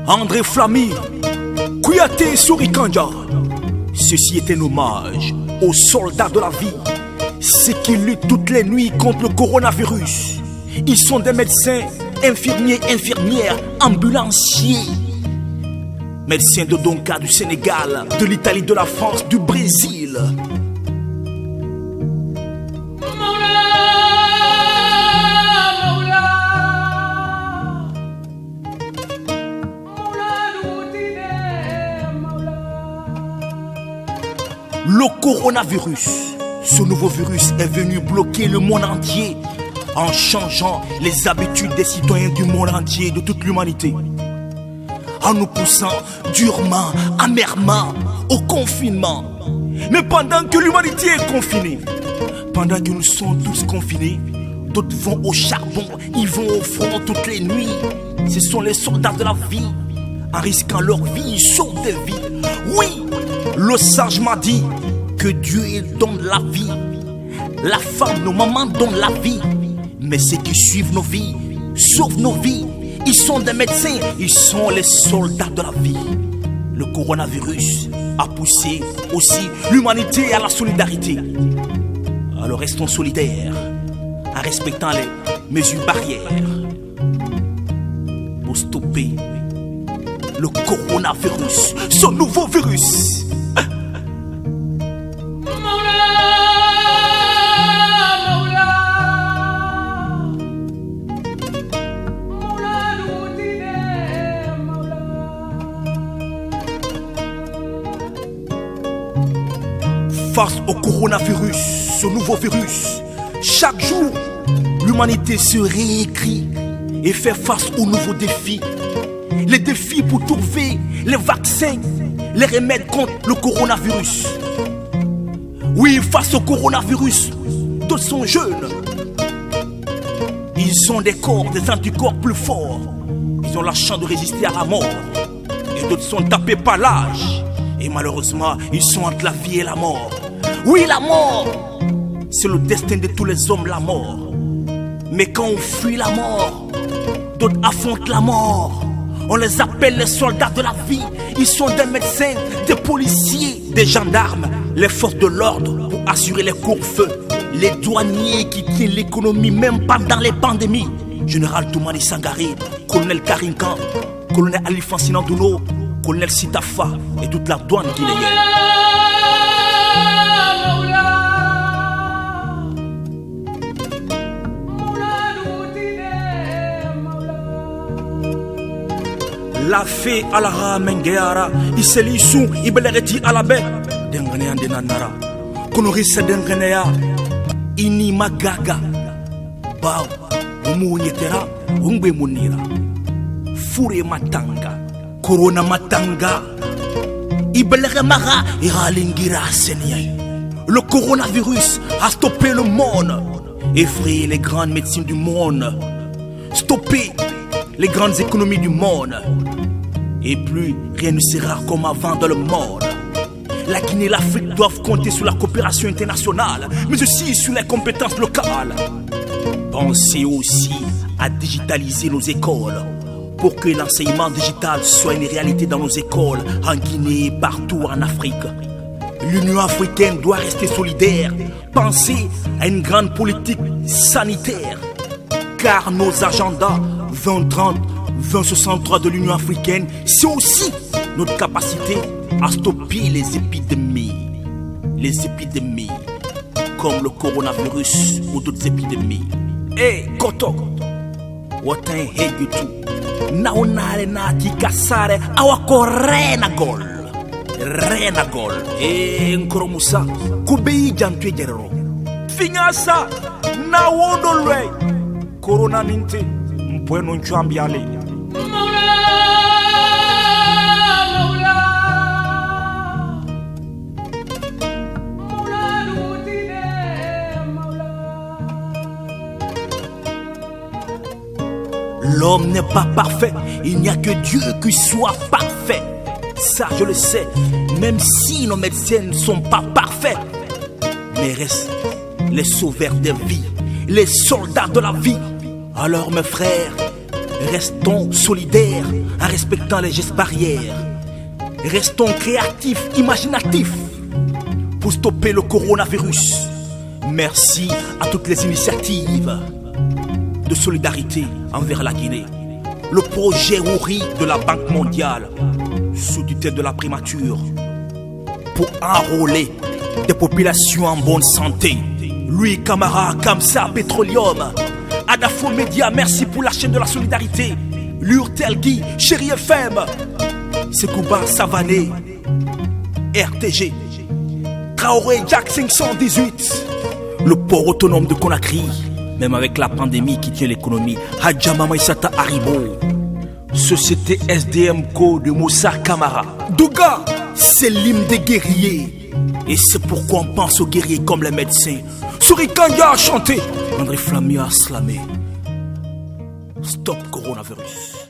André Flamy, Kouyaté Sourikandja. Ceci est un hommage aux soldats de la vie, ceux qui luttent toutes les nuits contre le coronavirus. Ils sont des médecins, infirmiers, infirmières, ambulanciers. Médecins de Donka du Sénégal, de l'Italie, de la France, du Brésil. Le coronavirus, ce nouveau virus est venu bloquer le monde entier en changeant les habitudes des citoyens du monde entier, de toute l'humanité, en nous poussant durement, amèrement au confinement. Mais pendant que l'humanité est confinée, pendant que nous sommes tous confinés, d'autres vont au charbon, ils vont au front toutes les nuits. Ce sont les soldats de la vie. En risquant leur vie, ils sauvent des vies. Oui, le sage m'a dit que Dieu il donne la vie. La femme, nos mamans donnent la vie. Mais ceux qui suivent nos vies, sauvent nos vies. Ils sont des médecins, ils sont les soldats de la vie. Le coronavirus a poussé aussi l'humanité à la solidarité. Alors restons solidaires en respectant les mesures barrières pour stopper le coronavirus, ce nouveau virus. Face au coronavirus, ce nouveau virus, chaque jour, l'humanité se réécrit et fait face aux nouveaux défis. Les défis pour trouver les vaccins, les remèdes contre le coronavirus. Oui, face au coronavirus, d'autres sont jeunes. Ils ont des corps, des anticorps plus forts. Ils ont la chance de résister à la mort. Et d'autres sont tapés par l'âge. Et malheureusement, ils sont entre la vie et la mort. Oui, la mort, c'est le destin de tous les hommes, la mort. Mais quand on fuit la mort, d'autres affrontent la mort. On les appelle les soldats de la vie. Ils sont des médecins, des policiers, des gendarmes, les forces de l'ordre pour assurer les couvre-feux, les douaniers qui tiennent l'économie même pendant les pandémies. Général Toumani Sangaré, colonel Karinkan, colonel Ali Fansina Douno, colonel Sitafa et toute la douane guinéenne. La fée à la ramengeara, iselisu, ibelereti à la baie, dengane andenanara, konorisa denganea, ini magaga, bao, umunyetera, ungbe munira, fure matanga, corona matanga, ibelere mara, iralingira senya. Le coronavirus a stoppé le monde, effrayé les grandes médecines du monde, stoppé les grandes économies du monde. Et plus rien ne sera comme avant dans le monde. La Guinée et l'Afrique doivent compter sur la coopération internationale, mais aussi sur les compétences locales. Pensez aussi à digitaliser nos écoles pour que l'enseignement digital soit une réalité dans nos écoles en Guinée et partout en Afrique. L'Union africaine doit rester solidaire. Pensez à une grande politique sanitaire, car nos agendas 2030, 2063 de l'Union africaine, c'est aussi notre capacité à stopper les épidémies. Les épidémies, comme le coronavirus ou d'autres épidémies. Eh, Koto, Watan Hegutu, Naonare Nati Kasare, Awako Renagol. Renagol, Nkoromusa, Kubei Jantwe Jerero. Finyasa, Nawodolwe, Corona Ninte, Mpweno Nchuambiale. L'homme n'est pas parfait, il n'y a que Dieu qui soit parfait. Ça je le sais, même si nos médecins ne sont pas parfaits, mais restent les sauveurs des vies, les soldats de la vie. Alors mes frères, Restons solidaires en respectant les gestes barrières. Restons créatifs, imaginatifs pour stopper le coronavirus. Merci à toutes les initiatives de solidarité envers la Guinée. Le projet Wouri de la Banque mondiale, sous tutelle de la primature, pour enrôler des populations en bonne santé. Lui, Camara, Kamsa, Petroleum, Adafo Média, merci pour la chaîne de la solidarité. Lurtelgui, Chéri FM, Sekouba Savané, RTG, Traoré Jack 518, le port autonome de Conakry, même avec la pandémie qui tient l'économie, Hadjama Maïsata Haribo, Société SDMco de Moussa Camara. Douga, c'est l'hymne des guerriers. Et c'est pourquoi on pense aux guerriers comme les médecins. Surikanya a chanté, André Flamia a slamé. Stop coronavirus.